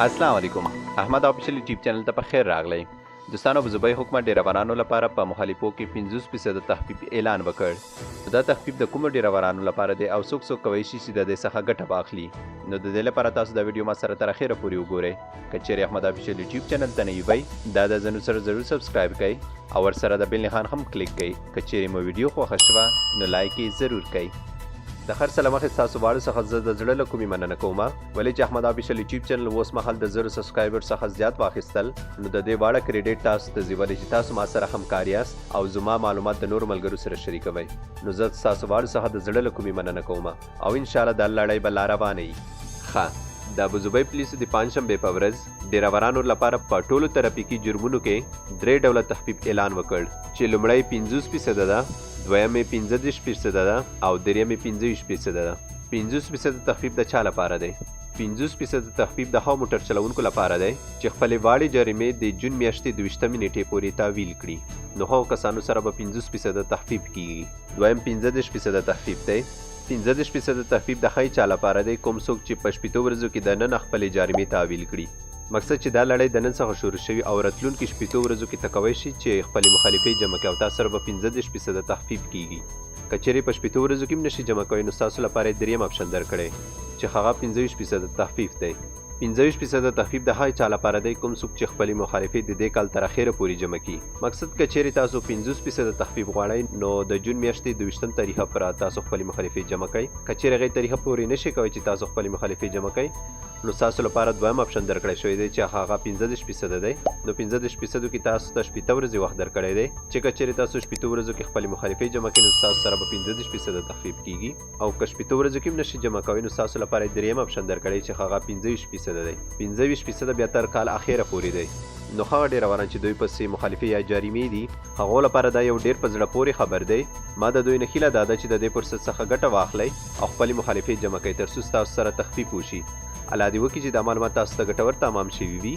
السلام علیکم. احمد آفیشل یوټیوب چینل ته په خیر راغلی. دوستانو ابوظبي حکومت ډیرورانو لپاره په مخالفو کې 50% تخفیف اعلان وکړ. دا تخفیف د کومو ډیرورانو لپاره دی او څوک کولی شي چې د دې څخه ګټه واخلي؟ نو د دې لپاره تاسو دا ویډیو ما سره تر اخره پورې وګورئ. که چیرې احمد آفیشل یوټیوب چینل ته نوي وئ دا د زنو سره ضرور سبسکرایب کړئ او ورسره د بیل نښان هم کلیک کړئ. که چیرې مو ویډیو خوښه شوه نو لایک یې ضرور کړئ. د هر څه له مخې ستاسو واړو څخه زه د زړه له کومې مننه کوم ولې چې احمد آفیشل یوټیوب چینل اوس مهال د 0 سبسکرایبر څخه زیات واخیستل نو د دې واړه کریډیټ تاسو ته ځي ولې چې تاسو ما سره همکار یاست او زما معلومات د نورو ملګرو سره شریکوئ. نو زه ستاسو واړو څخه د زړه له کومې مننه کوم او انشاءالله دا لړۍ به لا روانه وي. ښه د ابوظبي پولیسو د پنجشنبې په ورځ ډیرورانو لپاره په ټولو ترافیکي جرمونو کې 3 ډوله تخفیف اعلان وکړ چې لومړی 50% ده، دویمې 15% ده او درېیمې 25% ده. 50% تخفیف د چا لپاره دی؟ 50% تخفیف د هغو موټر چلوونکو لپاره دی چې خپلې واړې جریمې د جون میاشتې 22 نیټې پورې تعویل کړي. نو هغو کسانو سره به 50% تخفیف کیږي. دویم 15% تخفیف دی. 15% تخفیف د هغه چا لپاره دی کوم څوک چې په 60 ورځو کې د نن خپلې جریمې تعویل کړي. مقصد چې دا لړۍ د نن څخه شروع شوي او راتلونکي 60 ورځو کې ته کولی شي چې خپلې مخالفې جمع کړي او تاسو سره به 15% تخفیف کیږي. که چیرې په 60 ورځو کې هم نشي جمع کوئ نو ستاسو لپاره یې درېیم اپشن درکړی چې هغه 25% تخفیف دی. 25% تخفیف د هغه چا لپاره دی کوم څوک چې خپلې مخالفې د دې کال تر اخره پورې جمع کړي. مقصد که چیرې تاسو 50% تخفیف غواړئ نو د جون میاشتې 22 تاریخه پر تاسو خپلې مخالفې جمع کړئ. که چیرې هغې تاریخه پورې نشئ کوئ چې تاسو خپلې مخالفې جمع کړئ نو تاسو لپاره دویم اپشن درکړی شوی دی چې هغه 15% دی. نو 15% کې تاسو ته 60 ورځې وخت درکړی دی چې که چیرې تاسو 60 ورځو کې خپلې مخالفې جمع کړئ نو تاسو سره به 15% تخفیف کیږي. او که 60 ورځو کې هم نشئ جمع کوئ نو تاسو لپاره یې درېیم اپشن درکړی چې هغه 25% دی. 25% بیا تر کال اخره پورې دی. نو هغه ډیروران چې دوی پسې مخالفې یا جریمې دي هغو لپاره دا یو ډیر په زړه پورې خبر دی. ما د دوی نه هیله دا ده چې د دې فرصت څخه ګټه واخلئ او خپلې مخالفې جمع کړئ تر څو ستاسو سره تخفیف وشي. الله دې وکړي چې دا معلومات تاسو ته ګټور تمام شوي وي.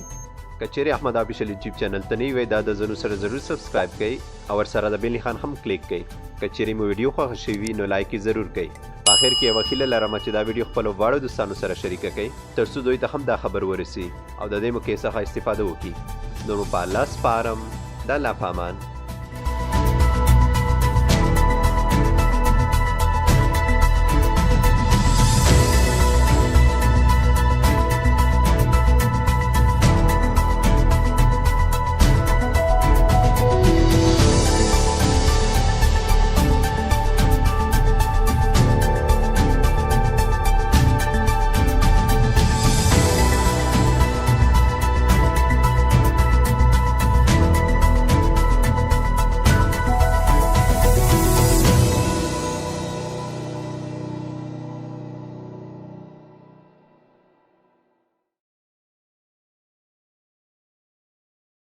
که چیرې احمد آفیشل یوټیوب چینل ته نوي وئ دا د زنو سره ضرور سبسکرایب کړئ او ورسره د بیل نښان هم کلیک کړئ. که چیرې مو ویډیو خوښه شوي وي نو لایک یې ضرور کړئ. په اخر کې یوه هیله لرم چې دا ویډیو خپلو واړو دوستانو سره شریکه کړئ تر څو دوی ته هم دا خبر ورسي او د دې موقعې څخه استفاده وکړي. نو په الله سپارم. د الله په امان.